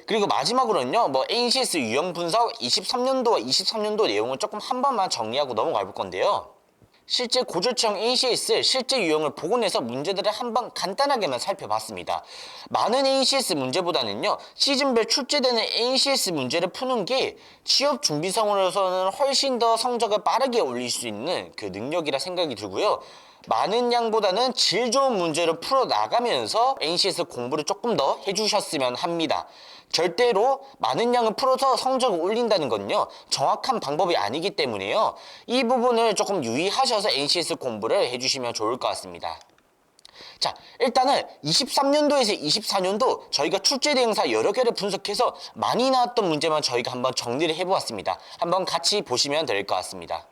그리고 마지막으로는요, NCS 유형 분석 23년도와 23년도 내용을 조금 한 번만 정리하고 넘어가 볼 건데요. 실제 고조청 NCS 실제 유형을 복원해서 문제들을 한번 간단하게만 살펴봤습니다. 많은 NCS 문제보다는요, 시즌별 출제되는 NCS 문제를 푸는 게 취업 준비생으로서는 훨씬 더 성적을 빠르게 올릴 수 있는 그 능력이라 생각이 들고요. 많은 양보다는 질 좋은 문제를 풀어 나가면서 NCS 공부를 조금 더 해주셨으면 합니다. 절대로 많은 양을 풀어서 성적을 올린다는 건요, 정확한 방법이 아니기 때문에요. 이 부분을 조금 유의하셔서 NCS 공부를 해주시면 좋을 것 같습니다. 자, 일단은 23년도에서 24년도 저희가 출제 대행사 여러 개를 분석해서 많이 나왔던 문제만 저희가 한번 정리를 해보았습니다. 한번 같이 보시면 될 것 같습니다.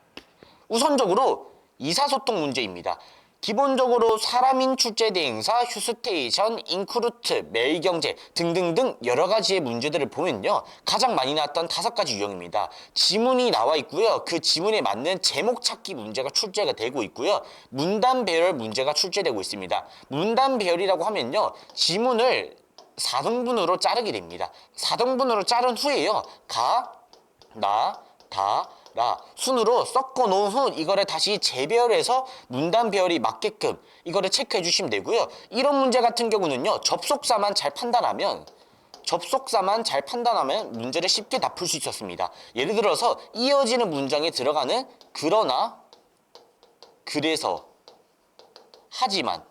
우선적으로 이사소통 문제입니다. 기본적으로 사람인 출제 대행사, 휴스테이션, 인크루트, 매일경제 등등등 여러 가지의 문제들을 보면요, 가장 많이 나왔던 5가지 유형입니다. 지문이 나와 있고요. 그 지문에 맞는 제목 찾기 문제가 출제가 되고 있고요. 문단 배열 문제가 출제되고 있습니다. 문단 배열이라고 하면요, 지문을 4등분으로 자르게 됩니다. 4등분으로 자른 후에요, 가, 나, 다, 라 순으로 섞어 놓은 후 이거를 다시 재배열해서 문단 배열이 맞게끔 이거를 체크해 주시면 되고요. 이런 문제 같은 경우는요, 접속사만 잘 판단하면 문제를 쉽게 다 풀 수 있었습니다. 예를 들어서 이어지는 문장에 들어가는 그러나, 그래서, 하지만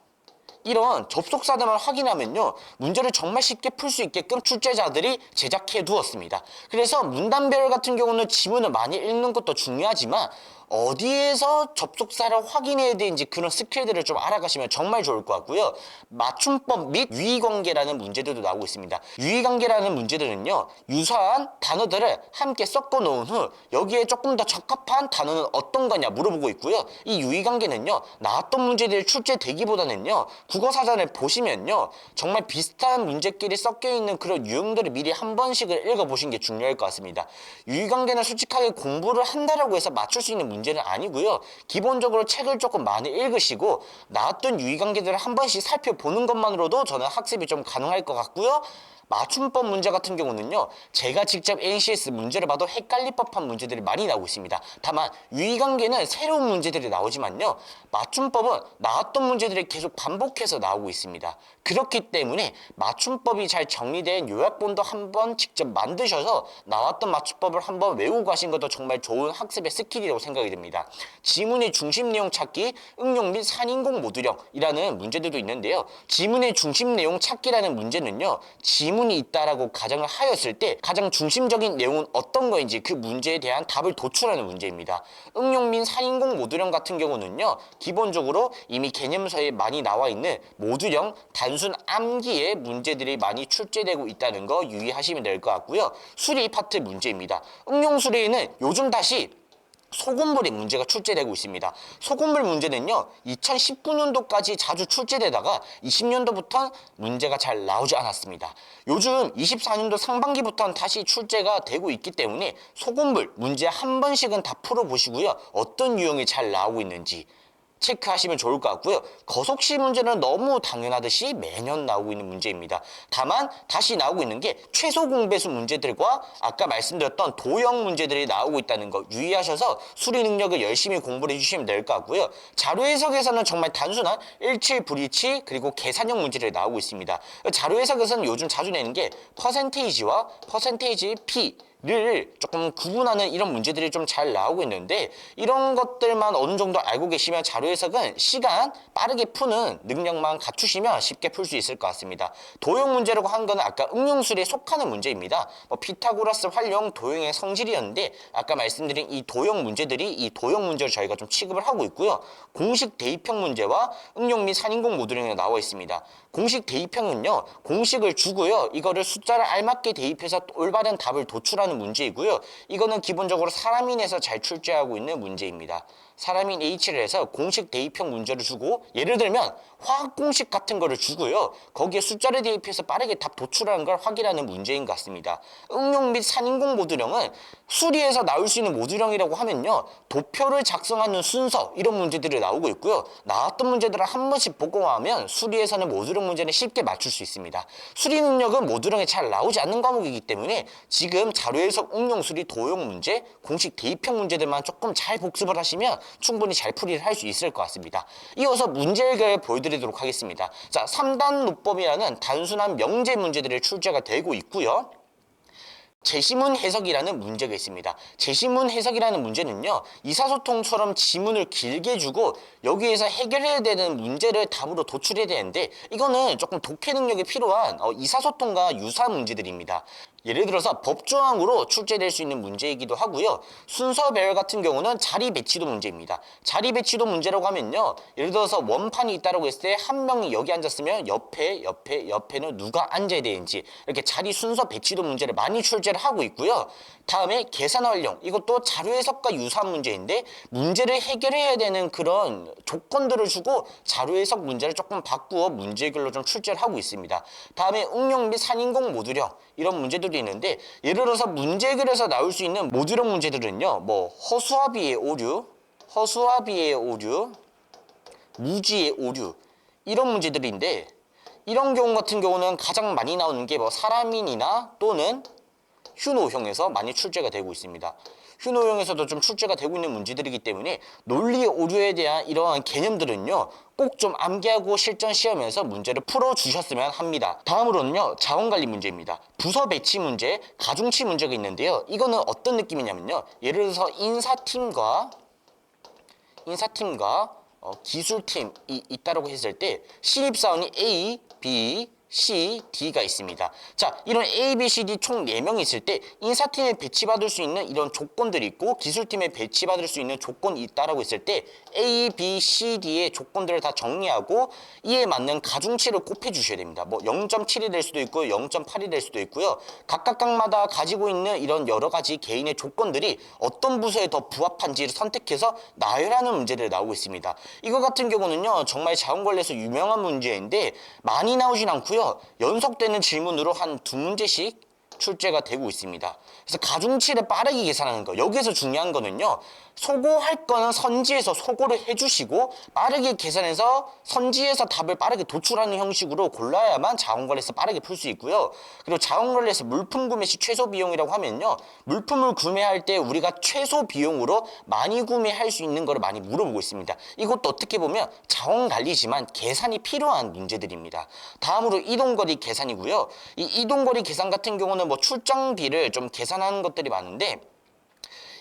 이런 접속사들만 확인하면요, 문제를 정말 쉽게 풀 수 있게끔 출제자들이 제작해 두었습니다. 그래서 문단별 같은 경우는 지문을 많이 읽는 것도 중요하지만 어디에서 접속사를 확인해야 되는지 그런 스킬들을 좀 알아가시면 정말 좋을 것 같고요. 맞춤법 및 유의관계라는 문제들도 나오고 있습니다. 유의관계라는 문제들은요, 유사한 단어들을 함께 섞어 놓은 후 여기에 조금 더 적합한 단어는 어떤 거냐 물어보고 있고요. 이 유의관계는요, 나왔던 문제들이 출제되기보다는요, 국어사전을 보시면요, 정말 비슷한 문제끼리 섞여 있는 그런 유형들을 미리 한 번씩을 읽어보시는 게 중요할 것 같습니다. 유의관계는 솔직하게 공부를 한다라고 해서 맞출 수 있는 문제는 아니고요. 기본적으로 책을 조금 많이 읽으시고 나왔던 유의관계들을 한 번씩 살펴보는 것만으로도 저는 학습이 좀 가능할 것 같고요. 맞춤법 문제 같은 경우는요, 제가 직접 NCS 문제를 봐도 헷갈릴 법한 문제들이 많이 나오고 있습니다. 다만 유의관계는 새로운 문제들이 나오지만요, 맞춤법은 나왔던 문제들이 계속 반복해서 나오고 있습니다. 그렇기 때문에 맞춤법이 잘 정리된 요약본도 한번 직접 만드셔서 나왔던 맞춤법을 한번 외우고 가신 것도 정말 좋은 학습의 스킬이라고 생각이 듭니다. 지문의 중심 내용 찾기, 응용 및 산인공 모듈형이라는 문제들도 있는데요. 지문의 중심 내용 찾기라는 문제는요, 지문이 있다라고 가정을 하였을 때 가장 중심적인 내용은 어떤 거인지 그 문제에 대한 답을 도출하는 문제입니다. 응용 및 산인공 모듈형 같은 경우는요, 기본적으로 이미 개념서에 많이 나와 있는 모듈형 단순 암기의 문제들이 많이 출제되고 있다는 거 유의하시면 될 것 같고요. 수리 파트 문제입니다. 응용 수리에는 요즘 다시 소금물의 문제가 출제되고 있습니다. 소금물 문제는요, 2019년도까지 자주 출제되다가 20년도부터 문제가 잘 나오지 않았습니다. 요즘 24년도 상반기부터는 다시 출제가 되고 있기 때문에 소금물 문제 한 번씩은 다 풀어보시고요. 어떤 유형이 잘 나오고 있는지 체크하시면 좋을 것 같고요. 거속시 문제는 너무 당연하듯이 매년 나오고 있는 문제입니다. 다만 다시 나오고 있는 게 최소 공배수 문제들과 아까 말씀드렸던 도형 문제들이 나오고 있다는 거 유의하셔서 수리 능력을 열심히 공부를 해주시면 될 것 같고요. 자료 해석에서는 정말 단순한 일치, 불일치, 그리고 계산형 문제들이 나오고 있습니다. 자료 해석에서는 요즘 자주 내는 게 퍼센테이지와 퍼센테이지 P 를 조금 구분하는 이런 문제들이 좀 잘 나오고 있는데, 이런 것들만 어느 정도 알고 계시면 자료 해석은 시간 빠르게 푸는 능력만 갖추시면 쉽게 풀 수 있을 것 같습니다. 도형 문제라고 한 거는 아까 응용술에 속하는 문제입니다. 피타고라스 활용 도형의 성질이었는데 아까 말씀드린 이 도형 문제들이 이 도형 문제를 저희가 좀 취급을 하고 있고요. 공식 대입형 문제와 응용 및 산인공 모듈형이 나와 있습니다. 공식 대입형은요, 공식을 주고요, 이거를 숫자를 알맞게 대입해서 올바른 답을 도출하는 문제이고요. 이거는 기본적으로 사람인에서 잘 출제하고 있는 문제입니다. 사람인 H를 해서 공식 대입형 문제를 주고, 예를 들면 화학 공식 같은 거를 주고요. 거기에 숫자를 대입해서 빠르게 답 도출하는 걸 확인하는 문제인 것 같습니다. 응용 및 산인공 모듈형은 수리에서 나올 수 있는 모듈형이라고 하면요, 도표를 작성하는 순서 이런 문제들이 나오고 있고요. 나왔던 문제들을 한 번씩 보고하면 수리에서는 모듈형 문제는 쉽게 맞출 수 있습니다. 수리 능력은 모듈형에 잘 나오지 않는 과목이기 때문에 지금 자료 해석, 응용, 수리, 도용 문제, 공식 대입형 문제들만 조금 잘 복습을 하시면 충분히 잘 풀이를 할 수 있을 것 같습니다. 이어서 문제 해결을 보여드리도록 하겠습니다. 자, 3단 문법이라는 단순한 명제 문제들이 출제가 되고 있고요. 제시문 해석이라는 문제가 있습니다. 제시문 해석이라는 문제는요, 이사소통처럼 지문을 길게 주고 여기에서 해결해야 되는 문제를 답으로 도출해야 되는데, 이거는 조금 독해 능력이 필요한 이사소통과 유사한 문제들입니다. 예를 들어서 법조항으로 출제될 수 있는 문제이기도 하고요. 순서 배열 같은 경우는 자리 배치도 문제입니다. 자리 배치도 문제라고 하면요, 예를 들어서 원판이 있다고 했을 때 한 명이 여기 앉았으면 옆에는 누가 앉아야 되는지, 이렇게 자리 순서 배치도 문제를 많이 출제를 하고 있고요. 다음에 계산 활용, 이것도 자료 해석과 유사한 문제인데 문제를 해결해야 되는 그런 조건들을 주고 자료 해석 문제를 조금 바꾸어 문제 해결로 좀 출제를 하고 있습니다. 다음에 응용 및 산인공 모듈형, 이런 문제들이 있는데, 예를 들어서 문제 해결에서 나올 수 있는 모듈형 문제들은요, 뭐 허수아비의 오류, 무지의 오류, 이런 문제들인데, 이런 경우 같은 경우는 가장 많이 나오는 게 뭐 사람인이나 또는 휴노형에서 많이 출제가 되고 있습니다. 휴노형에서도 좀 출제가 되고 있는 문제들이기 때문에 논리 오류에 대한 이러한 개념들은요, 꼭 좀 암기하고 실전 시험에서 문제를 풀어주셨으면 합니다. 다음으로는요, 자원관리 문제입니다. 부서 배치 문제, 가중치 문제가 있는데요. 이거는 어떤 느낌이냐면요, 예를 들어서 인사팀과 기술팀이 있다고 했을 때 신입사원이 A, B, C, D가 있습니다. 자, 이런 A, B, C, D 총 4명이 있을 때 인사팀에 배치받을 수 있는 이런 조건들이 있고 기술팀에 배치받을 수 있는 조건이 있다라고 했을 때 A, B, C, D의 조건들을 다 정리하고 이에 맞는 가중치를 곱해 주셔야 됩니다. 뭐 0.7이 될 수도 있고 0.8이 될 수도 있고요. 각각마다 가지고 있는 이런 여러 가지 개인의 조건들이 어떤 부서에 더 부합한지를 선택해서 나열하는 문제들이 나오고 있습니다. 이거 같은 경우는요, 정말 자원관리에서 유명한 문제인데 많이 나오진 않고요. 연속되는 질문으로 한 2문제씩 출제가 되고 있습니다. 그래서 가중치를 빠르게 계산하는 거, 여기에서 중요한 거는요, 소고할 거는 선지에서 소고를 해주시고 빠르게 계산해서 선지에서 답을 빠르게 도출하는 형식으로 골라야만 자원관리에서 빠르게 풀 수 있고요. 그리고 자원관리에서 물품 구매 시 최소 비용이라고 하면요, 물품을 구매할 때 우리가 최소 비용으로 많이 구매할 수 있는 거를 많이 물어보고 있습니다. 이것도 어떻게 보면 자원관리지만 계산이 필요한 문제들입니다. 다음으로 이동거리 계산이고요. 이 이동거리 계산 같은 경우는 뭐 출장비를 좀 계산하는 것들이 많은데,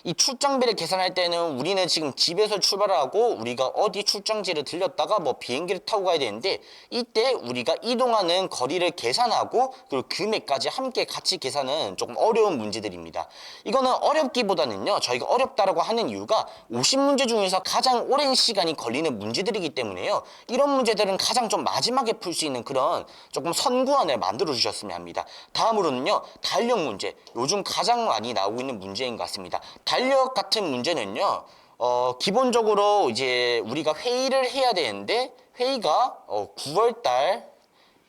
이 출장비를 계산할 때는 우리는 지금 집에서 출발하고 우리가 어디 출장지를 들렸다가 뭐 비행기를 타고 가야 되는데, 이때 우리가 이동하는 거리를 계산하고 그리고 금액까지 함께 같이 계산은 조금 어려운 문제들입니다. 이거는 어렵기보다는요, 저희가 어렵다라고 하는 이유가 50문제 중에서 가장 오랜 시간이 걸리는 문제들이기 때문에요. 이런 문제들은 가장 좀 마지막에 풀 수 있는 그런 조금 선구안을 만들어 주셨으면 합니다. 다음으로는요, 달력 문제, 요즘 가장 많이 나오고 있는 문제인 것 같습니다. 달력 같은 문제는요, 기본적으로 이제 우리가 회의를 해야 되는데, 회의가 9월달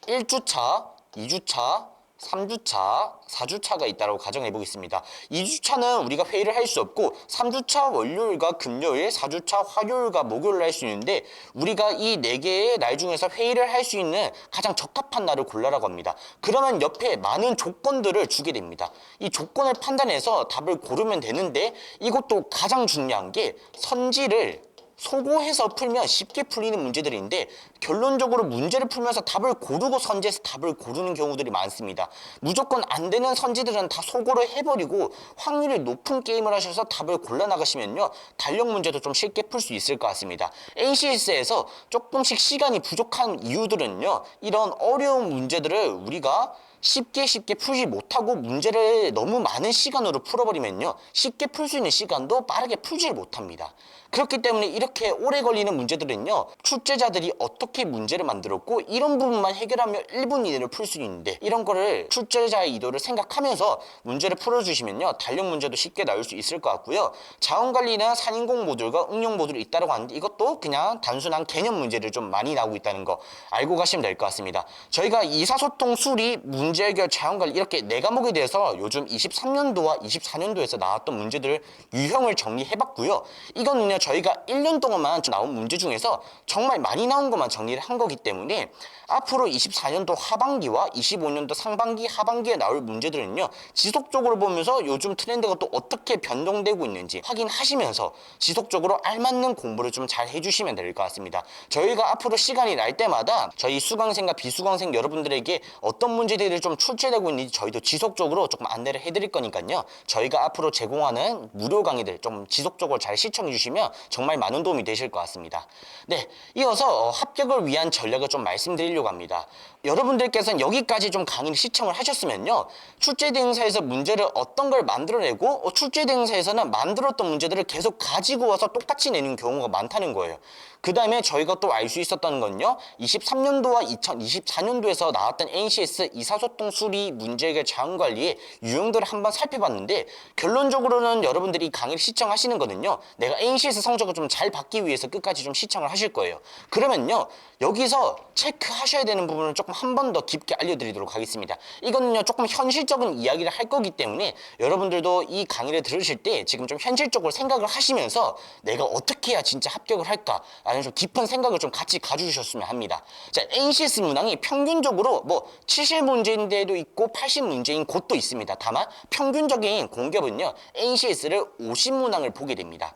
1주차, 2주차, 3주차, 4주차가 있다고 가정해 보겠습니다. 2주차는 우리가 회의를 할 수 없고 3주차 월요일과 금요일, 4주차 화요일과 목요일을 할 수 있는데, 우리가 이 4개의 날 중에서 회의를 할 수 있는 가장 적합한 날을 골라라고 합니다. 그러면 옆에 많은 조건들을 주게 됩니다. 이 조건을 판단해서 답을 고르면 되는데, 이것도 가장 중요한 게 선지를 소고해서 풀면 쉽게 풀리는 문제들인데, 결론적으로 문제를 풀면서 답을 고르고 선지해서 답을 고르는 경우들이 많습니다. 무조건 안 되는 선지들은 다 소고를 해버리고 확률이 높은 게임을 하셔서 답을 골라 나가시면요, 달력 문제도 좀 쉽게 풀 수 있을 것 같습니다. NCS에서 조금씩 시간이 부족한 이유들은요, 이런 어려운 문제들을 우리가 쉽게 풀지 못하고 문제를 너무 많은 시간으로 풀어버리면요, 쉽게 풀 수 있는 시간도 빠르게 풀지를 못합니다. 그렇기 때문에 이렇게 오래 걸리는 문제들은요, 출제자들이 어떻게 문제를 만들었고 이런 부분만 해결하면 1분 이내로 풀 수 있는데, 이런 거를 출제자의 의도를 생각하면서 문제를 풀어주시면요, 달력 문제도 쉽게 나올 수 있을 것 같고요. 자원관리나 산인공 모듈과 응용 모듈이 있다고 하는데, 이것도 그냥 단순한 개념 문제를 좀 많이 나오고 있다는 거 알고 가시면 될 것 같습니다. 저희가 이사소통, 수리, 문제 해결, 자원관리 이렇게 4과목에 대해서 요즘 23년도와 24년도에서 나왔던 문제들을 유형을 정리해봤고요. 이거는요, 저희가 1년 동안만 나온 문제 중에서 정말 많이 나온 것만 정리를 한 거기 때문에 앞으로 24년도 하반기와 25년도 상반기, 하반기에 나올 문제들은요, 지속적으로 보면서 요즘 트렌드가 또 어떻게 변동되고 있는지 확인하시면서 지속적으로 알맞는 공부를 좀 잘 해주시면 될 것 같습니다. 저희가 앞으로 시간이 날 때마다 저희 수강생과 비수강생 여러분들에게 어떤 문제들이 좀 출제되고 있는지 저희도 지속적으로 조금 안내를 해드릴 거니까요. 저희가 앞으로 제공하는 무료 강의들 좀 지속적으로 잘 시청해 주시면 정말 많은 도움이 되실 것 같습니다. 네, 이어서 합격을 위한 전략을 좀 말씀드리려고 합니다. 여러분들께서는 여기까지 좀 강의를 시청을 하셨으면요, 출제대응사에서 문제를 어떤 걸 만들어내고 출제대응사에서는 만들었던 문제들을 계속 가지고 와서 똑같이 내는 경우가 많다는 거예요. 그 다음에 저희가 또 알 수 있었다는 건요, 23년도와 2024년도에서 나왔던 NCS 이사소통 수리 문제 해결 자원관리의 유형들을 한번 살펴봤는데, 결론적으로는 여러분들이 강의를 시청하시는 거는요, 내가 NCS 성적을 좀 잘 받기 위해서 끝까지 좀 시청을 하실 거예요. 그러면요, 여기서 체크하셔야 되는 부분을 조금 한 번 더 깊게 알려드리도록 하겠습니다. 이거는요, 조금 현실적인 이야기를 할 거기 때문에 여러분들도 이 강의를 들으실 때 지금 좀 현실적으로 생각을 하시면서 내가 어떻게 해야 진짜 합격을 할까 라는 좀 깊은 생각을 좀 같이 가져주셨으면 합니다. 자, NCS 문항이 평균적으로 뭐 70문제인데도 있고 80문제인 곳도 있습니다. 다만 평균적인 공격은요, NCS를 50문항을 보게 됩니다.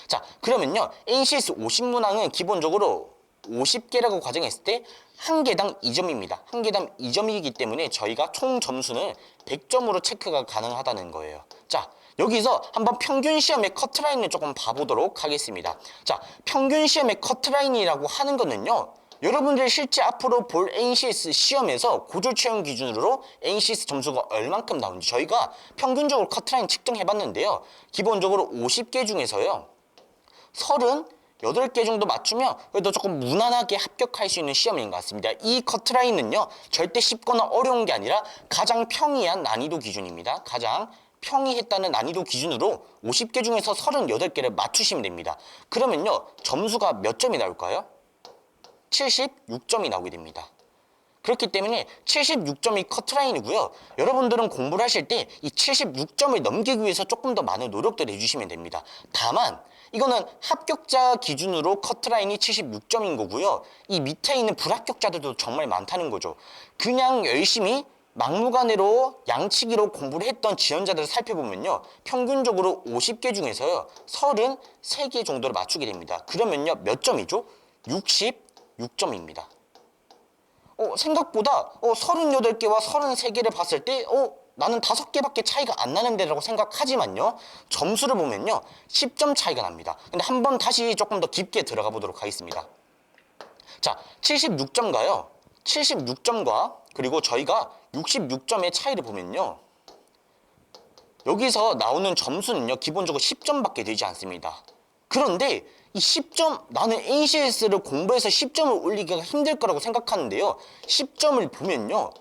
자, 그러면요, NCS 50문항은 기본적으로 50개라고 가정했을 때 한 개당 2점입니다. 한 개당 2점이기 때문에 저희가 총 점수는 100점으로 체크가 가능하다는 거예요. 자, 여기서 한번 평균 시험의 커트라인을 조금 봐보도록 하겠습니다. 자, 평균 시험의 커트라인이라고 하는 거는요, 여러분들이 실제 앞으로 볼 NCS 시험에서 고졸 채용 기준으로 NCS 점수가 얼만큼 나오는지 저희가 평균적으로 커트라인 측정해봤는데요, 기본적으로 50개 중에서요, 38개 정도 맞추면 그래도 조금 무난하게 합격할 수 있는 시험인 것 같습니다. 이 커트라인은요, 절대 쉽거나 어려운 게 아니라 가장 평이한 난이도 기준입니다. 가장 평이했다는 난이도 기준으로 50개 중에서 38개를 맞추시면 됩니다. 그러면요, 점수가 몇 점이 나올까요? 76점이 나오게 됩니다. 그렇기 때문에 76점이 커트라인이고요. 여러분들은 공부를 하실 때 이 76점을 넘기기 위해서 조금 더 많은 노력들을 해주시면 됩니다. 다만 이거는 합격자 기준으로 커트라인이 76점인 거고요. 이 밑에 있는 불합격자들도 정말 많다는 거죠. 그냥 열심히 막무가내로 양치기로 공부를 했던 지원자들을 살펴보면요, 평균적으로 50개 중에서요 33개 정도를 맞추게 됩니다. 그러면요, 몇 점이죠? 66점입니다. 생각보다 38개와 33개를 봤을 때 나는 5개밖에 차이가 안 나는데 라고 생각하지만요, 점수를 보면요 10점 차이가 납니다. 근데 한번 다시 조금 더 깊게 들어가 보도록 하겠습니다. 자, 76점과 그리고 저희가 66점의 차이를 보면요, 여기서 나오는 점수는요, 기본적으로 10점밖에 되지 않습니다. 그런데 이 10점, 나는 NCS를 공부해서 10점을 올리기가 힘들 거라고 생각하는데요, 10점을 보면요,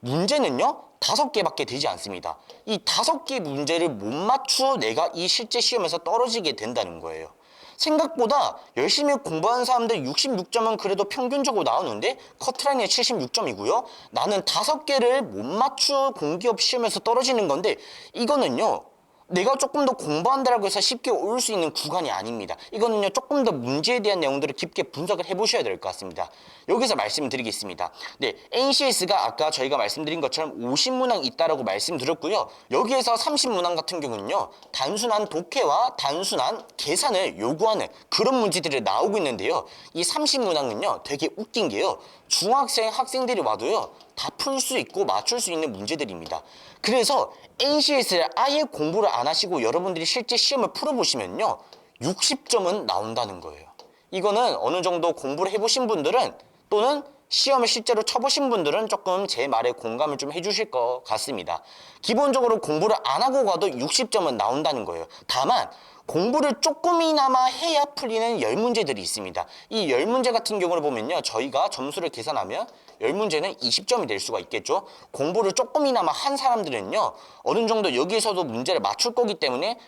문제는요 5개밖에 되지 않습니다. 이 5개 문제를 못 맞추어 내가 이 실제 시험에서 떨어지게 된다는 거예요. 생각보다 열심히 공부하는 사람들 66점은 그래도 평균적으로 나오는데 커트라인이 76점이고요. 나는 5개를 못 맞추어 공기업 시험에서 떨어지는 건데, 이거는요, 내가 조금 더 공부한다고 해서 쉽게 올 수 있는 구간이 아닙니다. 이거는요, 조금 더 문제에 대한 내용들을 깊게 분석을 해보셔야 될 것 같습니다. 여기서 말씀드리겠습니다. 네, NCS가 아까 저희가 말씀드린 것처럼 50문항 있다라고 말씀드렸고요. 여기에서 30문항 같은 경우는요, 단순한 독해와 단순한 계산을 요구하는 그런 문제들이 나오고 있는데요, 이 30문항은요 되게 웃긴 게요, 중학생 학생들이 와도요 다 풀 수 있고 맞출 수 있는 문제들입니다. 그래서 NCS를 아예 공부를 안 하시고 여러분들이 실제 시험을 풀어보시면요 60점은 나온다는 거예요. 이거는 어느 정도 공부를 해보신 분들은, 또는 시험을 실제로 쳐보신 분들은 조금 제 말에 공감을 좀 해주실 것 같습니다. 기본적으로 공부를 안 하고 가도 60점은 나온다는 거예요. 다만 공부를 조금이나마 해야 풀리는 10문제들이 있습니다. 이 10문제 같은 경우를 보면요, 저희가 점수를 계산하면 10문제는 20점이 될 수가 있겠죠. 공부를 조금이나마 한 사람들은요, 어느 정도 여기에서도 문제를 맞출 거기 때문에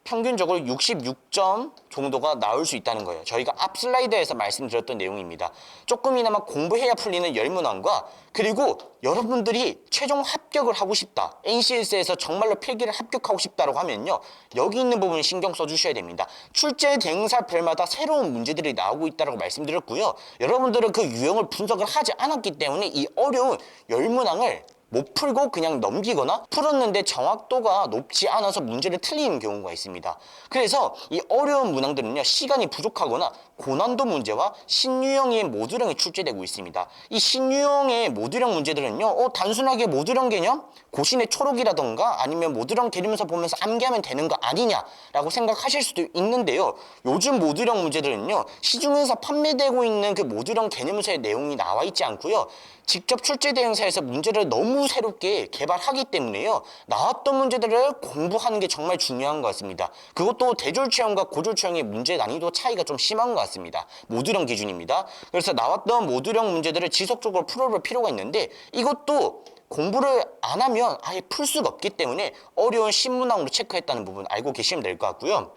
평균적으로 66점 정도가 나올 수 있다는 거예요. 저희가 앞 슬라이드에서 말씀드렸던 내용입니다. 조금이나마 공부해야 풀리는 10문항과 그리고 여러분들이 최종 합격을 하고 싶다, NCS에서 정말로 필기를 합격하고 싶다라고 하면요, 여기 있는 부분 신경 써주셔야 됩니다. 출제 대응사별마다 새로운 문제들이 나오고 있다고 말씀드렸고요. 여러분들은 그 유형을 분석을 하지 않았기 때문에 이 어려운 10문항을 못 풀고 그냥 넘기거나 풀었는데 정확도가 높지 않아서 문제를 틀리는 경우가 있습니다. 그래서 이 어려운 문항들은요, 시간이 부족하거나 고난도 문제와 신유형의 모듈형이 출제되고 있습니다. 이 신유형의 모듈형 문제들은요, 단순하게 모듈형 개념, 고신의 초록이라던가 아니면 모듈형 개념에서 보면서 암기하면 되는 거 아니냐라고 생각하실 수도 있는데요. 요즘 모듈형 문제들은요, 시중에서 판매되고 있는 그 모듈형 개념서의 내용이 나와 있지 않고요, 직접 출제 대행사에서 문제를 너무 새롭게 개발하기 때문에요, 나왔던 문제들을 공부하는 게 정말 중요한 것 같습니다. 그것도 대졸 체형과 고졸 체형의 문제 난이도 차이가 좀 심한 것 같습니다. 모듈형 기준입니다. 그래서 나왔던 모듈형 문제들을 지속적으로 풀어볼 필요가 있는데, 이것도 공부를 안 하면 아예 풀 수가 없기 때문에 어려운 신문항으로 체크했다는 부분 알고 계시면 될 것 같고요.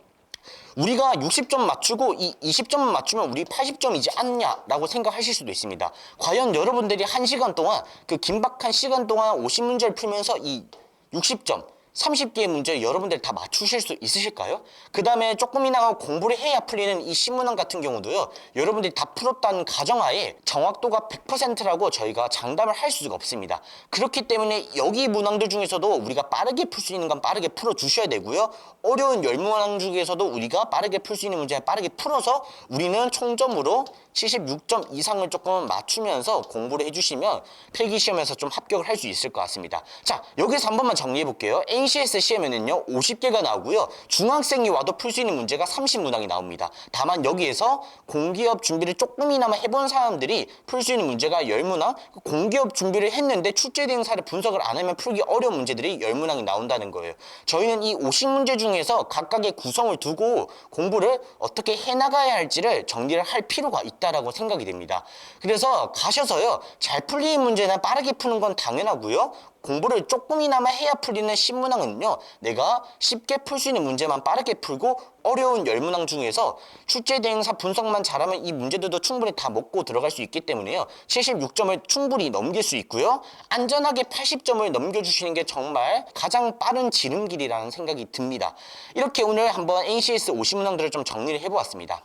우리가 60점 맞추고 이 20점만 맞추면 우리 80점이지 않냐라고 생각하실 수도 있습니다. 과연 여러분들이 1시간 동안, 그 긴박한 시간 동안 50문제를 풀면서 이 60점 30개의 문제 여러분들 다 맞추실 수 있으실까요? 그 다음에 조금이나마 공부를 해야 풀리는 이 신문항 같은 경우도요, 여러분들이 다 풀었다는 가정하에 정확도가 100%라고 저희가 장담을 할 수가 없습니다. 그렇기 때문에 여기 문항들 중에서도 우리가 빠르게 풀 수 있는 건 빠르게 풀어주셔야 되고요, 어려운 10문항 중에서도 우리가 빠르게 풀 수 있는 문제 빠르게 풀어서 우리는 총점으로 76점 이상을 조금 맞추면서 공부를 해주시면 필기시험에서 좀 합격을 할 수 있을 것 같습니다. 자, 여기서 한 번만 정리해 볼게요. NCS 시험에는요 50개가 나오고요, 중학생이 와도 풀 수 있는 문제가 30문항이 나옵니다. 다만 여기에서 공기업 준비를 조금이나마 해본 사람들이 풀 수 있는 문제가 10문항, 공기업 준비를 했는데 출제 대응사를 분석을 안 하면 풀기 어려운 문제들이 10문항이 나온다는 거예요. 저희는 이 50문제 중에서 각각의 구성을 두고 공부를 어떻게 해나가야 할지를 정리를 할 필요가 있다라고 생각이 됩니다. 그래서 가셔서요, 잘 풀리는 문제는 빠르게 푸는 건 당연하고요, 공부를 조금이나마 해야 풀리는 신문항은요, 내가 쉽게 풀 수 있는 문제만 빠르게 풀고 어려운 10문항 중에서 출제 대응사 분석만 잘하면 이 문제들도 충분히 다 먹고 들어갈 수 있기 때문에요, 76점을 충분히 넘길 수 있고요, 안전하게 80점을 넘겨주시는 게 정말 가장 빠른 지름길이라는 생각이 듭니다. 이렇게 오늘 한번 NCS 50문항들을 좀 정리를 해보았습니다.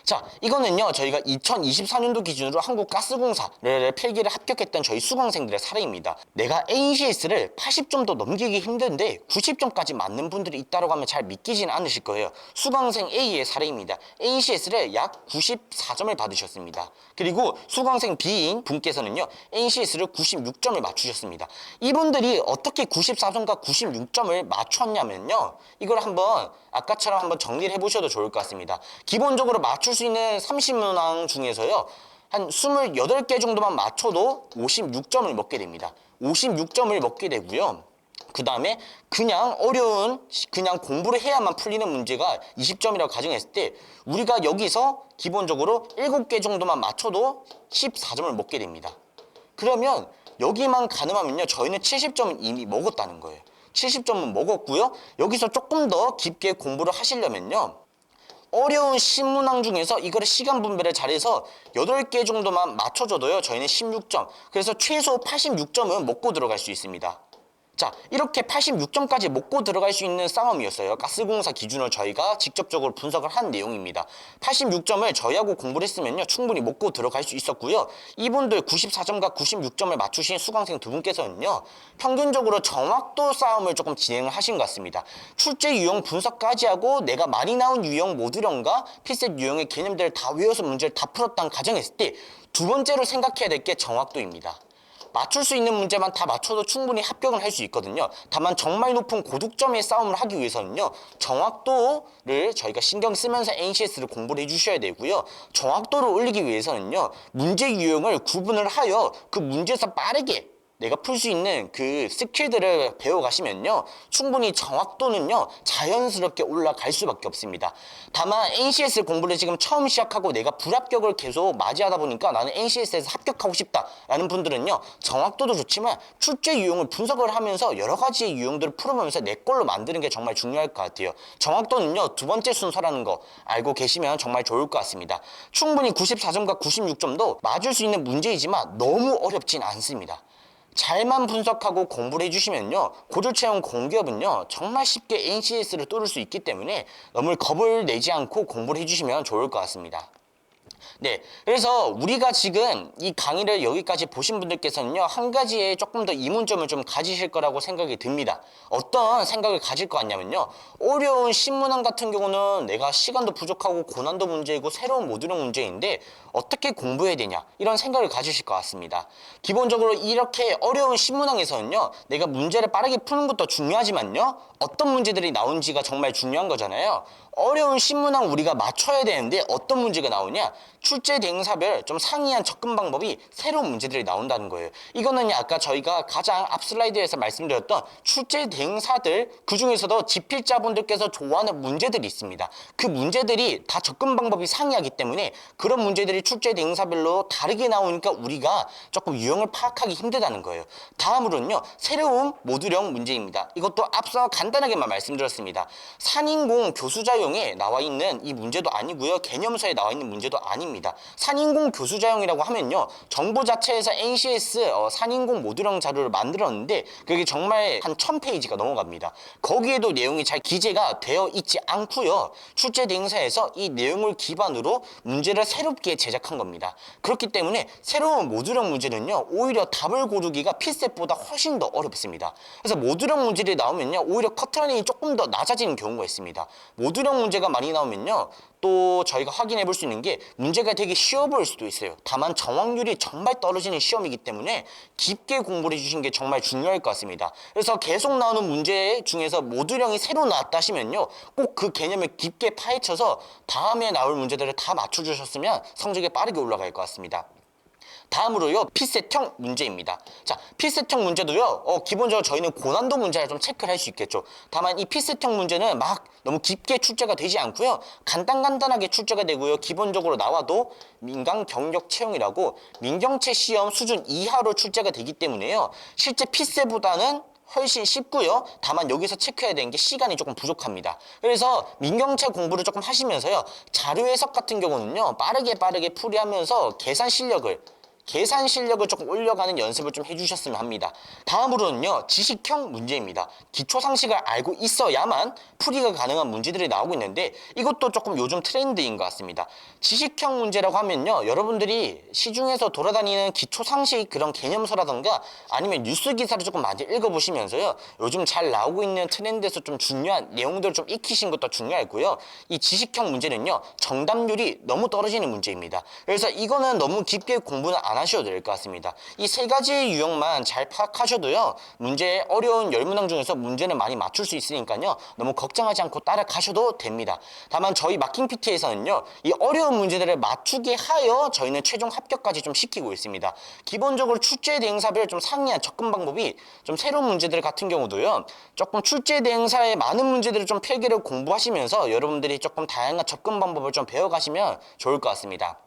자, 이거는요, 저희가 2024년도 기준으로 한국가스공사를 필기를 합격했던 저희 수강생들의 사례입니다. 내가 NCS를 80점도 넘기기 힘든데 90점까지 맞는 분들이 있다고 하면 잘 믿기지는 않으실 거예요. 수강생 A의 사례입니다. NCS를 약 94점을 받으셨습니다. 그리고 수강생 B인 분께서는요, NCS를 96점을 맞추셨습니다. 이분들이 어떻게 94점과 96점을 맞췄냐면요, 이걸 한번 아까처럼 한번 정리를 해보셔도 좋을 것 같습니다. 기본적으로 맞출 수 있는 30문항 중에서요, 한 28개 정도만 맞춰도 56점을 먹게 됩니다. 56점을 먹게 되고요. 그 다음에 그냥 어려운, 그냥 공부를 해야만 풀리는 문제가 20점이라고 가정했을 때 우리가 여기서 기본적으로 7개 정도만 맞춰도 14점을 먹게 됩니다. 그러면 여기만 가늠하면요, 저희는 70점은 이미 먹었다는 거예요. 70점은 먹었고요. 여기서 조금 더 깊게 공부를 하시려면요, 어려운 신문항 중에서 이거를 시간 분배를 잘해서 8개 정도만 맞춰줘도요, 저희는 16점, 그래서 최소 86점은 먹고 들어갈 수 있습니다. 자, 이렇게 86점까지 먹고 들어갈 수 있는 싸움이었어요. 가스공사 기준으로 저희가 직접적으로 분석을 한 내용입니다. 86점을 저희하고 공부를 했으면요, 충분히 먹고 들어갈 수 있었고요. 이분들 94점과 96점을 맞추신 수강생 두 분께서는요, 평균적으로 정확도 싸움을 조금 진행을 하신 것 같습니다. 출제 유형 분석까지 하고 내가 많이 나온 유형 모듈형과 필셋 유형의 개념들을 다 외워서 문제를 다 풀었다는 가정했을 때 두 번째로 생각해야 될 게 정확도입니다. 맞출 수 있는 문제만 다 맞춰도 충분히 합격을 할 수 있거든요. 다만 정말 높은 고득점의 싸움을 하기 위해서는요, 정확도를 저희가 신경 쓰면서 NCS를 공부를 해주셔야 되고요. 정확도를 올리기 위해서는요, 문제 유형을 구분을 하여 그 문제에서 빠르게 내가 풀 수 있는 그 스킬들을 배워가시면요, 충분히 정확도는요 자연스럽게 올라갈 수밖에 없습니다. 다만 NCS 공부를 지금 처음 시작하고 내가 불합격을 계속 맞이하다 보니까 나는 NCS에서 합격하고 싶다라는 분들은요, 정확도도 좋지만 출제 유형을 분석을 하면서 여러 가지 유형들을 풀어보면서 내 걸로 만드는 게 정말 중요할 것 같아요. 정확도는요, 두 번째 순서라는 거 알고 계시면 정말 좋을 것 같습니다. 충분히 94점과 96점도 맞을 수 있는 문제이지만 너무 어렵진 않습니다. 잘만 분석하고 공부를 해주시면요, 고졸체험 공기업은요 정말 쉽게 NCS를 뚫을 수 있기 때문에 너무 겁을 내지 않고 공부를 해주시면 좋을 것 같습니다. 네, 그래서 우리가 지금 이 강의를 여기까지 보신 분들께서는요, 한 가지에 조금 더 이문점을 좀 가지실 거라고 생각이 듭니다. 어떤 생각을 가질 것 같냐면요, 어려운 신문항 같은 경우는 내가 시간도 부족하고 고난도 문제이고 새로운 모듈형 문제인데 어떻게 공부해야 되냐, 이런 생각을 가지실 것 같습니다. 기본적으로 이렇게 어려운 신문항에서는요, 내가 문제를 빠르게 푸는 것도 중요하지만요, 어떤 문제들이 나온지가 정말 중요한 거잖아요. 어려운 신문항 우리가 맞춰야 되는데 어떤 문제가 나오냐, 출제 대응사별 좀 상이한 접근 방법이 새로운 문제들이 나온다는 거예요. 이거는 아까 저희가 가장 앞 슬라이드에서 말씀드렸던 출제 대응사들, 그 중에서도 지필자분들께서 좋아하는 문제들이 있습니다. 그 문제들이 다 접근 방법이 상이하기 때문에 그런 문제들이 출제 대응사별로 다르게 나오니까 우리가 조금 유형을 파악하기 힘들다는 거예요. 다음으로는요, 새로운 모듈형 문제입니다. 이것도 앞서 간단하게만 말씀드렸습니다. 산인공 교수자용에 나와 있는 이 문제도 아니고요, 개념서에 나와 있는 문제도 아닙니다. 산인공 교수자용이라고 하면요, 정부 자체에서 NCS 산인공 모듈형 자료를 만들었는데 그게 정말 한 1000페이지가 넘어갑니다. 거기에도 내용이 잘 기재가 되어 있지 않고요, 출제 대행사에서 이 내용을 기반으로 문제를 새롭게 제작한 겁니다. 그렇기 때문에 새로운 모듈형 문제는요, 오히려 답을 고르기가 필셋보다 훨씬 더 어렵습니다. 그래서 모듈형 문제들이 나오면요, 오히려 커트라인이 조금 더 낮아지는 경우가 있습니다. 모듈형 문제가 많이 나오면요, 또 저희가 확인해 볼 수 있는 게 문제가 되게 쉬워 보일 수도 있어요. 다만 정확률이 정말 떨어지는 시험이기 때문에 깊게 공부를 해주신 게 정말 중요할 것 같습니다. 그래서 계속 나오는 문제 중에서 모듈형이 새로 나왔다 하시면요, 꼭 그 개념을 깊게 파헤쳐서 다음에 나올 문제들을 다 맞춰주셨으면 성적이 빠르게 올라갈 것 같습니다. 다음으로요, 피셋형 문제입니다. 자, 피셋형 문제도요, 기본적으로 저희는 고난도 문제를 좀 체크를 할 수 있겠죠. 다만 이 피셋형 문제는 막 너무 깊게 출제가 되지 않고요, 간단하게 출제가 되고요, 기본적으로 나와도 민간 경력 채용이라고 민경채 시험 수준 이하로 출제가 되기 때문에요, 실제 피셋보다는 훨씬 쉽고요. 다만 여기서 체크해야 되는 게 시간이 조금 부족합니다. 그래서 민경채 공부를 조금 하시면서요, 자료 해석 같은 경우는요, 빠르게 풀이하면서 계산 실력을 조금 올려가는 연습을 좀 해주셨으면 합니다. 다음으로는요, 지식형 문제입니다. 기초 상식을 알고 있어야만 풀이가 가능한 문제들이 나오고 있는데 이것도 조금 요즘 트렌드인 것 같습니다. 지식형 문제라고 하면요, 여러분들이 시중에서 돌아다니는 기초 상식 그런 개념서라던가 아니면 뉴스 기사를 조금 많이 읽어보시면서요, 요즘 잘 나오고 있는 트렌드에서 좀 중요한 내용들을 좀 익히신 것도 중요하고요, 이 지식형 문제는요, 정답률이 너무 떨어지는 문제입니다. 그래서 이거는 너무 깊게 공부는 안 하셔도 될 것 같습니다. 이 세 가지 유형만 잘 파악하셔도요, 문제 어려운 10문항 중에서 문제는 많이 맞출 수 있으니까요, 너무 걱정하지 않고 따라가셔도 됩니다. 다만 저희 마킹 PT에서는요, 이 어려운 문제들을 맞추게 하여 저희는 최종 합격까지 좀 시키고 있습니다. 기본적으로 출제 대행사별 좀 상이한 접근 방법이 좀 새로운 문제들 같은 경우도요, 조금 출제 대행사의 많은 문제들을 좀 필기를 공부하시면서 여러분들이 조금 다양한 접근 방법을 좀 배워가시면 좋을 것 같습니다.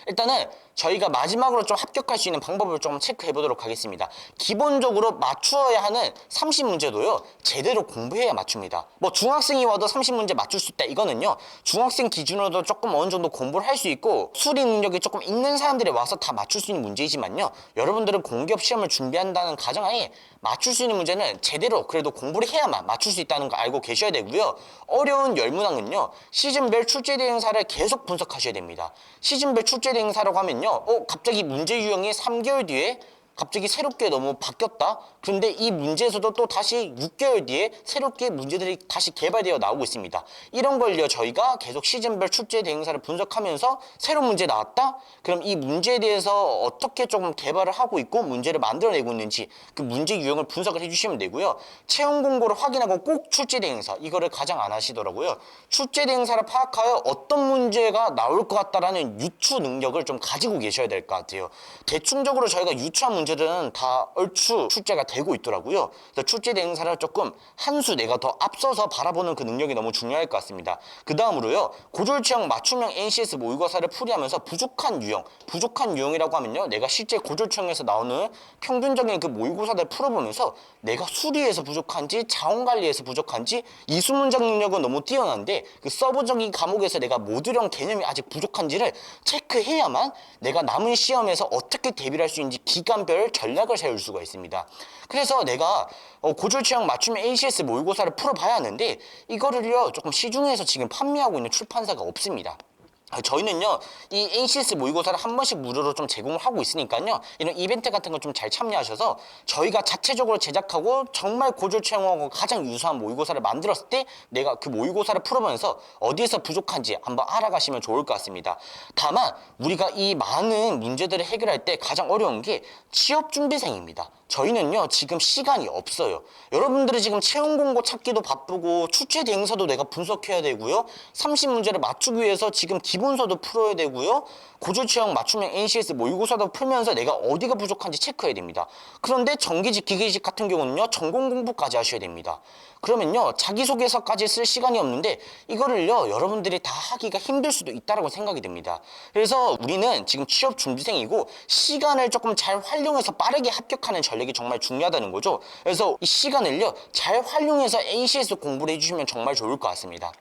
일단은 저희가 마지막으로 좀 합격할 수 있는 방법을 좀 체크해 보도록 하겠습니다. 기본적으로 맞추어야 하는 30문제도요, 제대로 공부해야 맞춥니다. 뭐 중학생이 와도 30문제 맞출 수 있다, 이거는요, 중학생 기준으로도 조금 어느 정도 공부를 할 수 있고 수리 능력이 조금 있는 사람들이 와서 다 맞출 수 있는 문제이지만요, 여러분들은 공기업 시험을 준비한다는 가정하에 맞출 수 있는 문제는 제대로 그래도 공부를 해야만 맞출 수 있다는 거 알고 계셔야 되고요. 어려운 10문항은요, 시즌별 출제 대행사를 계속 분석하셔야 됩니다. 시즌별 출제 대행사라고 하면요, 갑자기 문제 유형이 3개월 뒤에 갑자기 새롭게 너무 바뀌었다? 그런데 이 문제에서도 또 다시 6개월 뒤에 새롭게 문제들이 다시 개발되어 나오고 있습니다. 이런 걸요 저희가 계속 시즌별 출제 대응사를 분석하면서 새로운 문제 나왔다? 그럼 이 문제에 대해서 어떻게 조금 개발을 하고 있고 문제를 만들어내고 있는지 그 문제 유형을 분석을 해주시면 되고요. 채용 공고를 확인하고 꼭 출제 대응사 이거를 가장 안 하시더라고요. 출제 대응사를 파악하여 어떤 문제가 나올 것 같다라는 유추 능력을 좀 가지고 계셔야 될 것 같아요. 대충적으로 저희가 유추한 문제들은 다 얼추 출제가 되고 있더라고요. 그래서 출제 대응사를 조금 한 수 내가 더 앞서서 바라보는 그 능력이 너무 중요할 것 같습니다. 그 다음으로요. 고졸체형 맞춤형 NCS 모의고사를 풀이하면서 부족한 유형이라고 하면요. 내가 실제 고졸체형에서 나오는 평균적인 그 모의고사들 풀어보면서 내가 수리에서 부족한지 자원관리에서 부족한지 이수문장 능력은 너무 뛰어난데 그 서브적인 과목에서 내가 모듈형 개념이 아직 부족한지를 체크해야만 내가 남은 시험에서 어떻게 대비를 할 수 있는지 기간별 전략을 세울 수가 있습니다. 그래서 내가 고졸체형 맞춤형 ACS 모의고사를 풀어봐야 하는데 이거를요 조금 시중에서 지금 판매하고 있는 출판사가 없습니다. 저희는요 이 ACS 모의고사를 한 번씩 무료로 좀 제공을 하고 있으니까요 이런 이벤트 같은 거 좀 잘 참여하셔서 저희가 자체적으로 제작하고 정말 고졸체형하고 가장 유사한 모의고사를 만들었을 때 내가 그 모의고사를 풀어보면서 어디에서 부족한지 한번 알아가시면 좋을 것 같습니다. 다만 우리가 이 많은 문제들을 해결할 때 가장 어려운 게 취업준비생입니다. 저희는요 지금 시간이 없어요. 여러분들이 지금 채용 공고 찾기도 바쁘고 출제 대응사도 내가 분석해야 되고요 30문제를 맞추기 위해서 지금 기본서도 풀어야 되고요 고졸체형 맞춤형 NCS 모의고사도 풀면서 내가 어디가 부족한지 체크해야 됩니다. 그런데 정기직 기계직 같은 경우는요 전공 공부까지 하셔야 됩니다. 그러면요 자기소개서까지 쓸 시간이 없는데 이거를요 여러분들이 다 하기가 힘들 수도 있다고 생각이 됩니다. 그래서 우리는 지금 취업 준비생이고 시간을 조금 잘 활용해서 빠르게 합격하는 전략이 정말 중요하다는 거죠. 그래서 이 시간을요 잘 활용해서 NCS 공부를 해주시면 정말 좋을 것 같습니다.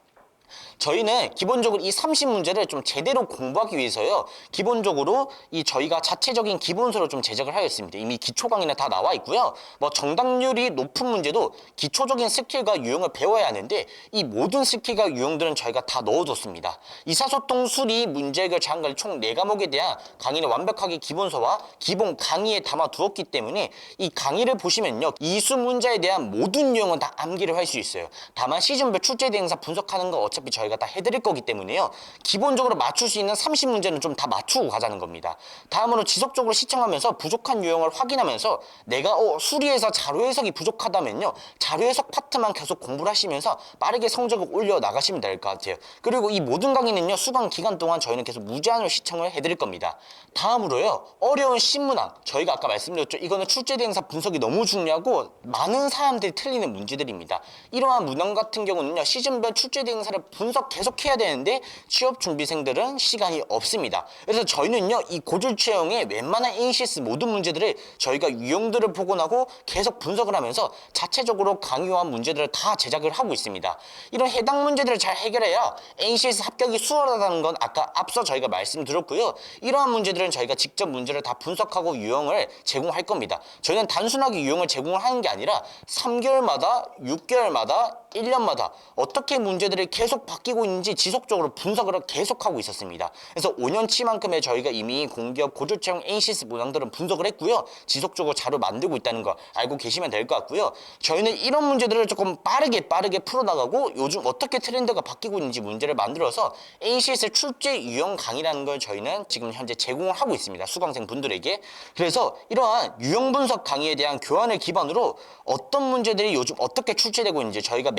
저희는 기본적으로 이 30문제를 좀 제대로 공부하기 위해서요. 기본적으로 이 저희가 자체적인 기본서를 좀 제작을 하였습니다. 이미 기초 강의는 다 나와 있고요. 뭐 정답률이 높은 문제도 기초적인 스킬과 유형을 배워야 하는데 이 모든 스킬과 유형들은 저희가 다 넣어뒀습니다. 이사소통 수리 문제 해결 자원관리 총 4과목에 대한 강의는 완벽하게 기본서와 기본 강의에 담아두었기 때문에 이 강의를 보시면요. 이수 문제에 대한 모든 유형은 다 암기를 할 수 있어요. 다만 시즌별 출제 대응사 분석하는 거 어차피 저희가 다 해드릴 거기 때문에요. 기본적으로 맞출 수 있는 30문제는 좀 다 맞추고 가자는 겁니다. 다음으로 지속적으로 시청하면서 부족한 유형을 확인하면서 내가 수리에서 자료 해석이 부족하다면요. 자료 해석 파트만 계속 공부를 하시면서 빠르게 성적을 올려 나가시면 될 것 같아요. 그리고 이 모든 강의는요. 수강 기간 동안 저희는 계속 무제한으로 시청을 해드릴 겁니다. 다음으로요. 어려운 신문항. 저희가 아까 말씀드렸죠. 이거는 출제 대응사 분석이 너무 중요하고 많은 사람들이 틀리는 문제들입니다. 이러한 문항 같은 경우는요. 시즌별 출제 대응사를 분석 계속해야 되는데 취업 준비생들은 시간이 없습니다. 그래서 저희는요 이 고졸체형의 웬만한 NCS 모든 문제들을 저희가 유형들을 보고 나고 계속 분석을 하면서 자체적으로 강의와 문제들을 다 제작을 하고 있습니다. 이런 해당 문제들을 잘 해결해야 NCS 합격이 수월하다는 건 아까 앞서 저희가 말씀드렸고요. 이러한 문제들은 저희가 직접 문제를 다 분석하고 유형을 제공할 겁니다. 저희는 단순하게 유형을 제공을 하는 게 아니라 3개월마다 6개월마다 1년마다 어떻게 문제들이 계속 바뀌고 있는지 지속적으로 분석을 계속하고 있었습니다. 그래서 5년치만큼의 저희가 이미 공기업 고졸체형 NCS 문항들은 분석을 했고요. 지속적으로 자료 만들고 있다는 거 알고 계시면 될 것 같고요. 저희는 이런 문제들을 조금 빠르게 풀어나가고 요즘 어떻게 트렌드가 바뀌고 있는지 문제를 만들어서 NCS 출제 유형 강의라는 걸 저희는 지금 현재 제공을 하고 있습니다. 수강생 분들에게. 그래서 이러한 유형 분석 강의에 대한 교환을 기반으로 어떤 문제들이 요즘 어떻게 출제되고 있는지 저희가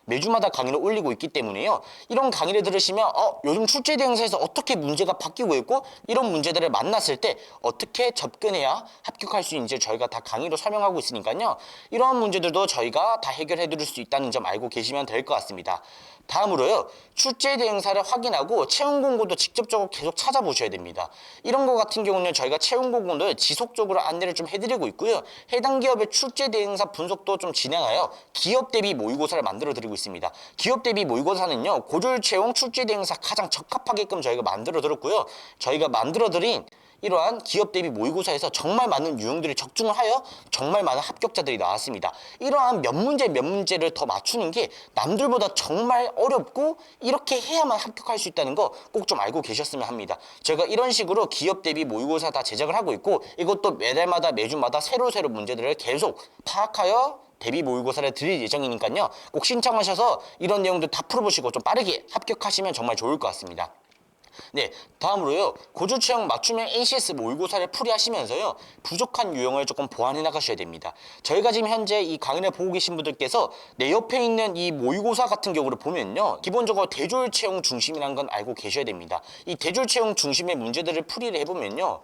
매주마다 강의를 올리고 있기 때문에요. 이런 강의를 들으시면 요즘 출제 대응사에서 어떻게 문제가 바뀌고 있고 이런 문제들을 만났을 때 어떻게 접근해야 합격할 수 있는지 저희가 다 강의로 설명하고 있으니까요. 이러한 문제들도 저희가 다 해결해 드릴 수 있다는 점 알고 계시면 될 것 같습니다. 다음으로요. 출제 대응사를 확인하고 채용 공고도 직접적으로 계속 찾아보셔야 됩니다. 이런 거 같은 경우는 저희가 채용 공고를 지속적으로 안내를 좀 해드리고 있고요. 해당 기업의 출제 대응사 분석도 좀 진행하여 기업 대비 모의고사를 만들어 드리고 있습니다. 기업 대비 모의고사는요. 고졸 채용 출제 대응사 가장 적합하게끔 저희가 만들어 드렸고요. 저희가 만들어 드린 이러한 기업 대비 모의고사에서 정말 많은 유형들이 적중을 하여 정말 많은 합격자들이 나왔습니다. 이러한 몇 문제를 더 맞추는 게 남들보다 정말 어렵고 이렇게 해야만 합격할 수 있다는 거 꼭 좀 알고 계셨으면 합니다. 제가 이런 식으로 기업 대비 모의고사 다 제작을 하고 있고 이것도 매달마다 매주마다 새로 문제들을 계속 파악하여 대비 모의고사를 드릴 예정이니까요. 꼭 신청하셔서 이런 내용도 다 풀어보시고 좀 빠르게 합격하시면 정말 좋을 것 같습니다. 네, 다음으로요. 고졸체형 맞춤형 ACS 모의고사를 풀이하시면서요. 부족한 유형을 조금 보완해 나가셔야 됩니다. 저희가 지금 현재 이 강의를 보고 계신 분들께서 내 옆에 있는 이 모의고사 같은 경우를 보면요. 기본적으로 대졸체형 중심이라는 건 알고 계셔야 됩니다. 이 대졸체형 중심의 문제들을 풀이를 해보면요.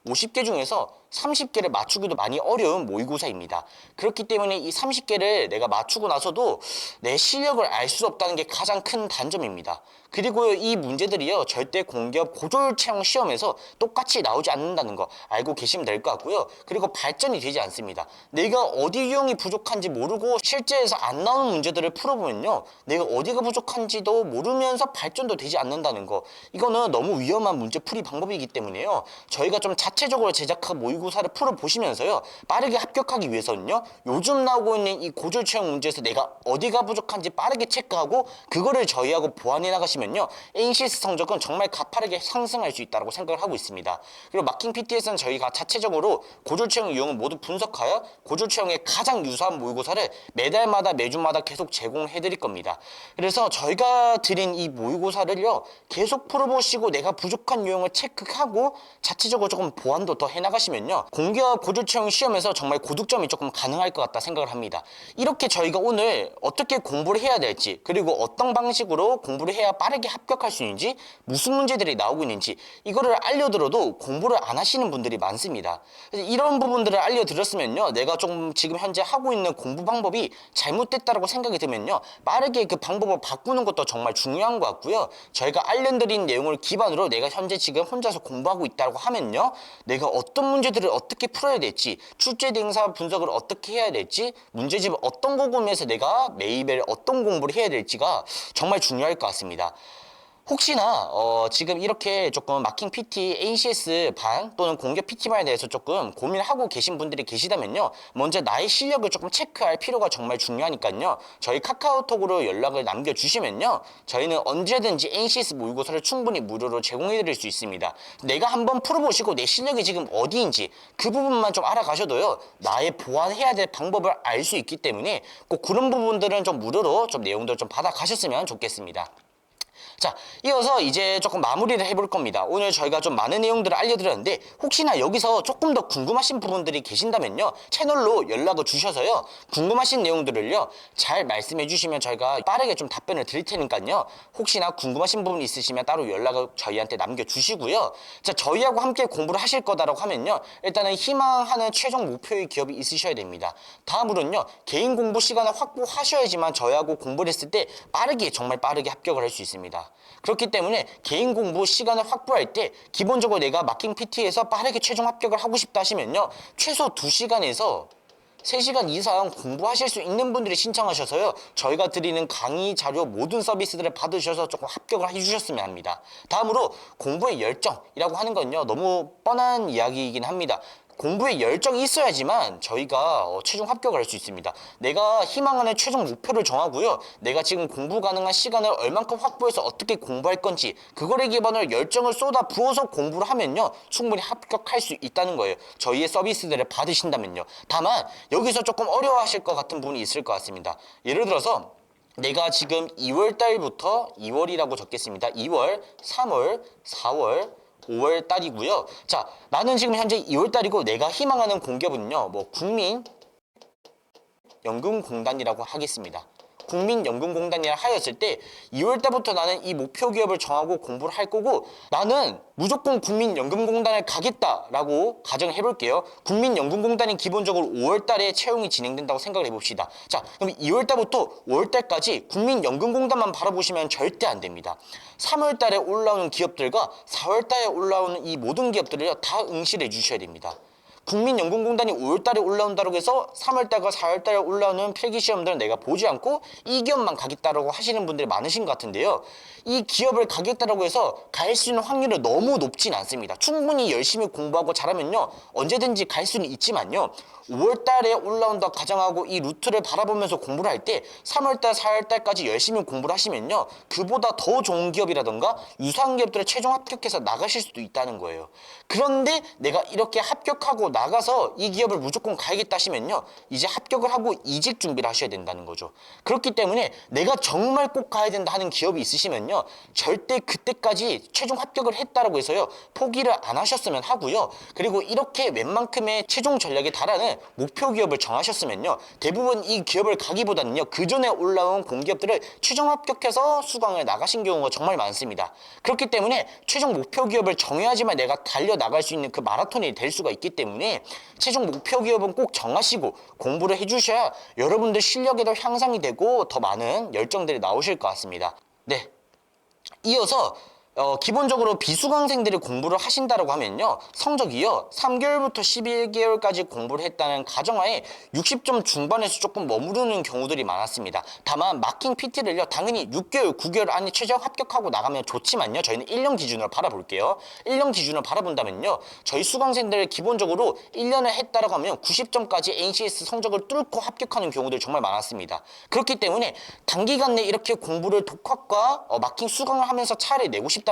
50개 중에서 30개를 맞추기도 많이 어려운 모의고사입니다. 그렇기 때문에 이 30개를 내가 맞추고 나서도 내 실력을 알 수 없다는 게 가장 큰 단점입니다. 그리고 이 문제들이요 절대 공기업 고졸 채용 시험에서 똑같이 나오지 않는다는 거 알고 계시면 될 것 같고요. 그리고 발전이 되지 않습니다. 내가 어디 유형이 부족한지 모르고 실제에서 안 나오는 문제들을 풀어보면요 내가 어디가 부족한지도 모르면서 발전도 되지 않는다는 거 이거는 너무 위험한 문제 풀이 방법이기 때문에요. 저희가 좀 자체적으로 제작한 모의고사를 풀어보시면서요 빠르게 합격하기 위해서는요 요즘 나오고 있는 이 고졸 채용 문제에서 내가 어디가 부족한지 빠르게 체크하고 그거를 저희하고 보완해 나가시면요 ACS 성적은 정말 가파르게 상승할 수 있다고 생각을 하고 있습니다. 그리고 마킹 PT에서는 저희가 자체적으로 고졸 채용 유형을 모두 분석하여 고졸 채용에 가장 유사한 모의고사를 매달마다 매주마다 계속 제공해 드릴 겁니다. 그래서 저희가 드린 이 모의고사를요 계속 풀어보시고 내가 부족한 유형을 체크하고 자체적으로 조금 보완도 더 해나가시면요 공기업 고졸 채용 시험에서 정말 고득점이 조금 가능할 것 같다 생각을 합니다. 이렇게 저희가 오늘 어떻게 공부를 해야 될지 그리고 어떤 방식으로 공부를 해야 빠르게 합격할 수 있는지 무슨 문제들이 나오고 있는지 이거를 알려들어도 공부를 안 하시는 분들이 많습니다. 그래서 이런 부분들을 알려드렸으면요 내가 좀 지금 현재 하고 있는 공부 방법이 잘못됐다고 생각이 들면요 빠르게 그 방법을 바꾸는 것도 정말 중요한 것 같고요. 저희가 알려드린 내용을 기반으로 내가 현재 지금 혼자서 공부하고 있다고 하면요 내가 어떤 문제들을 어떻게 풀어야 될지 출제 대응사 분석을 어떻게 해야 될지 문제집을 어떤 거 구매해서 내가 매일매일 어떤 공부를 해야 될지가 정말 중요할 것 같습니다. 혹시나 지금 이렇게 조금 마킹 PT, ACS 반 또는 공개 PT반에 대해서 조금 고민하고 계신 분들이 계시다면요 먼저 나의 실력을 조금 체크할 필요가 정말 중요하니까요 저희 카카오톡으로 연락을 남겨주시면요 저희는 언제든지 ACS 모의고사를 충분히 무료로 제공해 드릴 수 있습니다. 내가 한번 풀어보시고 내 실력이 지금 어디인지 그 부분만 좀 알아가셔도요 나의 보완해야 될 방법을 알 수 있기 때문에 꼭 그런 부분들은 좀 무료로 좀 내용들 좀 받아가셨으면 좋겠습니다. 자, 이어서 이제 조금 마무리를 해볼 겁니다. 오늘 저희가 좀 많은 내용들을 알려드렸는데 혹시나 여기서 조금 더 궁금하신 부분들이 계신다면요 채널로 연락을 주셔서요 궁금하신 내용들을요 잘 말씀해 주시면 저희가 빠르게 좀 답변을 드릴 테니까요 혹시나 궁금하신 부분 있으시면 따로 연락을 저희한테 남겨주시고요. 자, 저희하고 함께 공부를 하실 거다라고 하면요 일단은 희망하는 최종 목표의 기업이 있으셔야 됩니다. 다음으로는요 개인 공부 시간을 확보하셔야지만 저희하고 공부를 했을 때 빠르게 정말 빠르게 합격을 할 수 있습니다. 그렇기 때문에 개인 공부 시간을 확보할 때 기본적으로 내가 마킹 PT에서 빠르게 최종 합격을 하고 싶다 하시면요 최소 2시간에서 3시간 이상 공부하실 수 있는 분들이 신청하셔서요 저희가 드리는 강의 자료 모든 서비스들을 받으셔서 조금 합격을 해주셨으면 합니다. 다음으로 공부의 열정이라고 하는 건요 너무 뻔한 이야기이긴 합니다. 공부에 열정이 있어야지만 저희가 최종 합격을 할 수 있습니다. 내가 희망하는 최종 목표를 정하고요. 내가 지금 공부 가능한 시간을 얼만큼 확보해서 어떻게 공부할 건지 그거에 기반으로 열정을 쏟아 부어서 공부를 하면요. 충분히 합격할 수 있다는 거예요. 저희의 서비스들을 받으신다면요. 다만 여기서 조금 어려워하실 것 같은 부분이 있을 것 같습니다. 예를 들어서 내가 지금 2월 달부터 2월이라고 적겠습니다. 2월, 3월, 4월 5월 달이고요. 자, 나는 지금 현재 2월 달이고 내가 희망하는 공기업은요. 뭐 국민연금공단이라고 하겠습니다. 국민연금공단이라 하였을 때 2월 달부터 나는 이 목표 기업을 정하고 공부를 할 거고 나는 무조건 국민연금공단을 가겠다라고 가정을 해볼게요. 국민연금공단이 기본적으로 5월 달에 채용이 진행된다고 생각을 해봅시다. 자, 그럼 2월 달부터 5월 달까지 국민연금공단만 바라보시면 절대 안 됩니다. 3월 달에 올라오는 기업들과 4월 달에 올라오는 이 모든 기업들을요 다 응시를 해주셔야 됩니다. 국민연금공단이 5월달에 올라온다고 해서 3월달과 4월달에 올라오는 필기시험들은 내가 보지 않고 이 기업만 가겠다라고 하시는 분들이 많으신 것 같은데요. 이 기업을 가겠다라고 해서 갈 수 있는 확률은 너무 높진 않습니다. 충분히 열심히 공부하고 잘하면요 언제든지 갈 수는 있지만요 5월달에 올라온다 가정하고 이 루트를 바라보면서 공부를 할 때 3월달, 4월달까지 열심히 공부를 하시면요 그보다 더 좋은 기업이라던가 유사한 기업들을 최종 합격해서 나가실 수도 있다는 거예요. 그런데 내가 이렇게 합격하고 나가서 이 기업을 무조건 가야겠다 하시면요 이제 합격을 하고 이직 준비를 하셔야 된다는 거죠. 그렇기 때문에 내가 정말 꼭 가야 된다 하는 기업이 있으시면요 절대 그때까지 최종 합격을 했다라고 해서요 포기를 안 하셨으면 하고요. 그리고 이렇게 웬만큼의 최종 전략에 달하는 목표 기업을 정하셨으면요 대부분 이 기업을 가기보다는요 그 전에 올라온 공기업들을 최종 합격해서 수강을 나가신 경우가 정말 많습니다. 그렇기 때문에 최종 목표 기업을 정해야지만 내가 달려나갈 수 있는 그 마라톤이 될 수가 있기 때문에 최종 목표 기업은 꼭 정하시고 공부를 해주셔야 여러분들 실력에도 향상이 되고 더 많은 열정들이 나오실 것 같습니다. 네, 이어서 기본적으로 비수강생들이 공부를 하신다고 하면요 성적이요 3개월부터 11개월까지 공부를 했다는 가정하에 60점 중반에서 조금 머무르는 경우들이 많았습니다. 다만 마킹 PT를요 당연히 6개월, 9개월 안에 최종 합격하고 나가면 좋지만요 저희는 1년 기준으로 바라볼게요. 1년 기준으로 바라본다면요 저희 수강생들 기본적으로 1년을 했다라고 하면 90점까지 NCS 성적을 뚫고 합격하는 경우들이 정말 많았습니다. 그렇기 때문에 단기간 내에 이렇게 공부를 독학과 마킹 수강을 하면서 차를 내고 싶다면요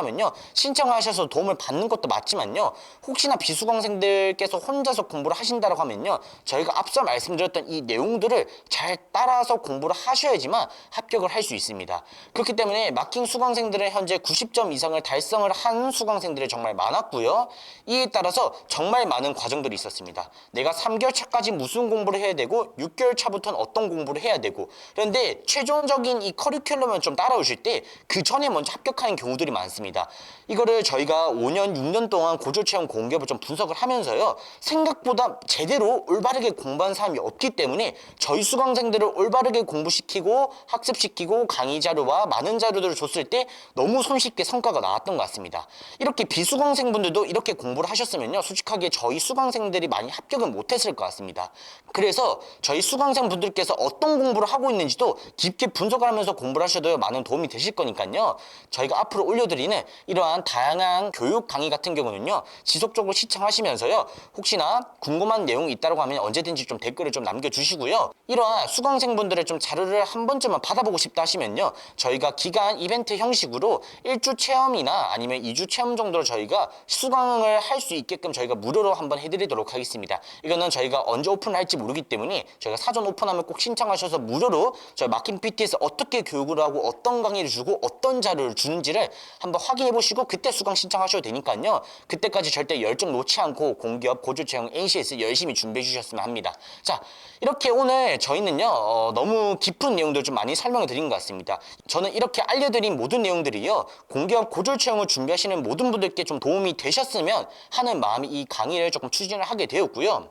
신청하셔서 도움을 받는 것도 맞지만요 혹시나 비수강생들께서 혼자서 공부를 하신다고 하면요 저희가 앞서 말씀드렸던 이 내용들을 잘 따라서 공부를 하셔야지만 합격을 할 수 있습니다. 그렇기 때문에 마킹 수강생들은 현재 90점 이상을 달성을 한 수강생들이 정말 많았고요. 이에 따라서 정말 많은 과정들이 있었습니다. 내가 3개월 차까지 무슨 공부를 해야 되고 6개월 차부터는 어떤 공부를 해야 되고 그런데 최종적인 이 커리큘럼을 좀 따라오실 때 그 전에 먼저 합격하는 경우들이 많습니다. 이거를 저희가 5년, 6년 동안 고졸체험 공기업을 좀 분석을 하면서요 생각보다 제대로 올바르게 공부한 사람이 없기 때문에 저희 수강생들을 올바르게 공부시키고 학습시키고 강의 자료와 많은 자료들을 줬을 때 너무 손쉽게 성과가 나왔던 것 같습니다. 이렇게 비수강생분들도 이렇게 공부를 하셨으면요 솔직하게 저희 수강생들이 많이 합격은 못했을 것 같습니다. 그래서 저희 수강생분들께서 어떤 공부를 하고 있는지도 깊게 분석을 하면서 공부를 하셔도 많은 도움이 되실 거니까요 저희가 앞으로 올려드리는 이러한 다양한 교육 강의 같은 경우는요 지속적으로 시청하시면서요 혹시나 궁금한 내용이 있다고 하면 언제든지 좀 댓글을 좀 남겨주시고요 이러한 수강생분들의 좀 자료를 한 번쯤은 받아보고 싶다 하시면요 저희가 기간 이벤트 형식으로 1주 체험이나 아니면 2주 체험 정도로 저희가 수강을 할 수 있게끔 저희가 무료로 한번 해드리도록 하겠습니다. 이거는 저희가 언제 오픈을 할지 모르기 때문에 저희가 사전 오픈하면 꼭 신청하셔서 무료로 저희 마킹 PT에서 어떻게 교육을 하고 어떤 강의를 주고 어떤 자료를 주는지를 한번 확인해 보시고 그때 수강 신청하셔도 되니까요 그때까지 절대 열정 놓지 않고 공기업 고졸체험 NCS 열심히 준비해 주셨으면 합니다. 자, 이렇게 오늘 저희는요 너무 깊은 내용들 좀 많이 설명을 드린 것 같습니다. 저는 이렇게 알려드린 모든 내용들이요 공기업 고졸체험을 준비하시는 모든 분들께 좀 도움이 되셨으면 하는 마음이 이 강의를 조금 추진을 하게 되었고요.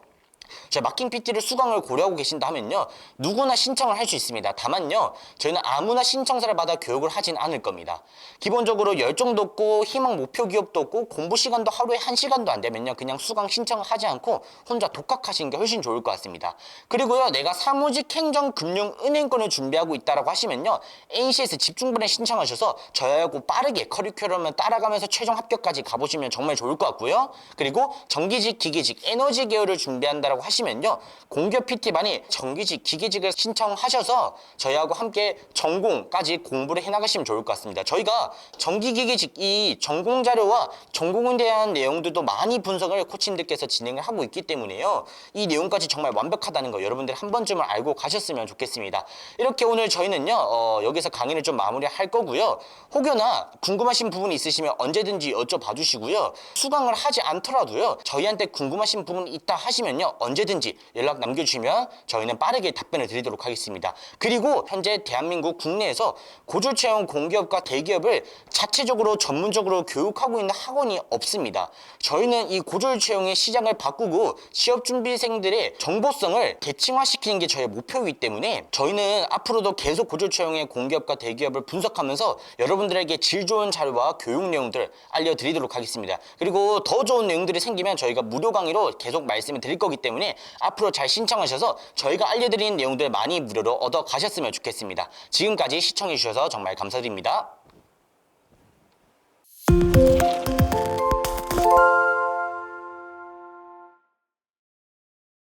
자, 마킹 PT를 수강을 고려하고 계신다 하면요 누구나 신청을 할 수 있습니다. 다만요 저희는 아무나 신청서를 받아 교육을 하진 않을 겁니다. 기본적으로 열정도 없고 희망 목표 기업도 없고 공부 시간도 하루에 1시간도 안 되면요 그냥 수강 신청을 하지 않고 혼자 독학하시는 게 훨씬 좋을 것 같습니다. 그리고요 내가 사무직 행정 금융 은행권을 준비하고 있다라고 하시면요 NCS 집중반에 신청하셔서 저희하고 빠르게 커리큘럼을 따라가면서 최종 합격까지 가보시면 정말 좋을 것 같고요. 그리고 정기직, 기계직, 에너지 계열을 준비한다라고 하시면요 공기업 PT반이 정기직, 기계직을 신청하셔서 저희하고 함께 전공까지 공부를 해나가시면 좋을 것 같습니다. 저희가 정기기계직 이 전공 자료와 전공에 대한 내용들도 많이 분석을 코치님들께서 진행을 하고 있기 때문에요 이 내용까지 정말 완벽하다는 거 여러분들 한 번쯤은 알고 가셨으면 좋겠습니다. 이렇게 오늘 저희는요 여기서 강의를 좀 마무리할 거고요. 혹여나 궁금하신 부분이 있으시면 언제든지 여쭤봐 주시고요. 수강을 하지 않더라도요 저희한테 궁금하신 부분이 있다 하시면요 언제든지 연락 남겨주시면 저희는 빠르게 답변을 드리도록 하겠습니다. 그리고 현재 대한민국 국내에서 고졸 채용 공기업과 대기업을 자체적으로 전문적으로 교육하고 있는 학원이 없습니다. 저희는 이 고졸 채용의 시장을 바꾸고 취업 준비생들의 정보성을 대칭화시키는 게 저의 목표이기 때문에 저희는 앞으로도 계속 고졸 채용의 공기업과 대기업을 분석하면서 여러분들에게 질 좋은 자료와 교육 내용들 알려드리도록 하겠습니다. 그리고 더 좋은 내용들이 생기면 저희가 무료 강의로 계속 말씀을 드릴 거기 때문에 앞으로 잘 신청하셔서 저희가 알려드리는 내용들 많이 무료로 얻어 가셨으면 좋겠습니다. 지금까지 시청해주셔서 정말 감사드립니다.